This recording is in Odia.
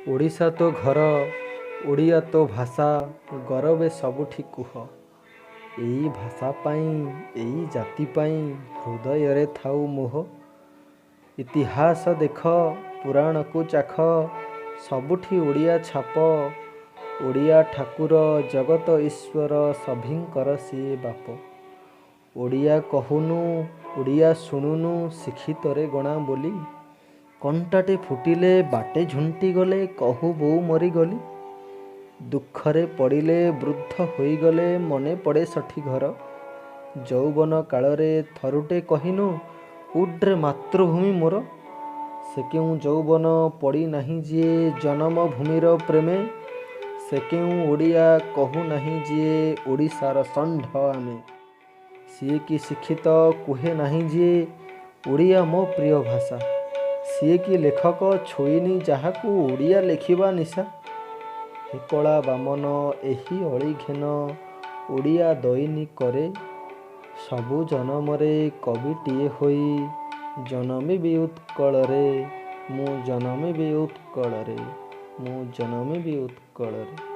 ଓଡ଼ିଶା ତ ଘର, ଓଡ଼ିଆ ତ ଭାଷା, ଗରବେ ସବୁଠି କୁହ। ଏଇ ଭାଷା ପାଇଁ, ଏଇ ଜାତି ପାଇଁ ହୃଦୟରେ ଥାଉ ମୋହ। ଇତିହାସ ଦେଖ, ପୁରାଣକୁ ଚାଖ, ସବୁଠି ଓଡ଼ିଆ ଛାପ। ଓଡ଼ିଆ ଠାକୁର, ଜଗତ ଈଶ୍ୱର, ସଭିଙ୍କର ସିଏ ବାପ। ଓଡ଼ିଆ କହୁନୁ, ଓଡ଼ିଆ ଶୁଣୁନୁ, ଶିକ୍ଷିତରେ ଗଣା ବୋଲି। କଣ୍ଟାଟେ ଫୁଟିଲେ, ବାଟେ ଝୁଣ୍ଟି ଗଲେ, କହୁ ବୋଉ ମରିଗଲି। ଦୁଃଖରେ ପଡ଼ିଲେ, ବୃଦ୍ଧ ହୋଇଗଲେ, ମନେ ପଡ଼େ ସଠି ଘର। ଯୌବନ କାଳରେ ଥରୁଟେ କହିନୁ, ଉଡ୍ରେ ମାତୃଭୂମି ମୋର। ସେ କେଉଁ ଯୌବନ ପଡ଼ି ନାହିଁ ଯିଏ ଜନମଭୂମିର ପ୍ରେମେ। ସେ କେଉଁ ଓଡ଼ିଆ କହୁ ନାହିଁ ଯିଏ ଓଡ଼ିଶାର ଷଣ୍ଢ ଆମେ। ସିଏ କି ଶିକ୍ଷିତ କୁହେ ନାହିଁ ଯିଏ ଓଡ଼ିଆ ମୋ ପ୍ରିୟ ଭାଷା। ସିଏ କି ଲେଖକ ଛୁଇଁନି ଯାହାକୁ ଓଡ଼ିଆ ଲେଖିବା ନିଶା। ହେ କଳା ବାମନ ଏହି ଅଳି ଘେନ, ଓଡ଼ିଆ ଦୈନିକରେ ସବୁ ଜନମରେ କବିଟିଏ ହୋଇ ଜନମିବି ଉତ୍କଳରେ। ମୁଁ ଜନମିବି ଉତ୍କଳରେ, ମୁଁ ଜନମିବି ଉତ୍କଳରେ।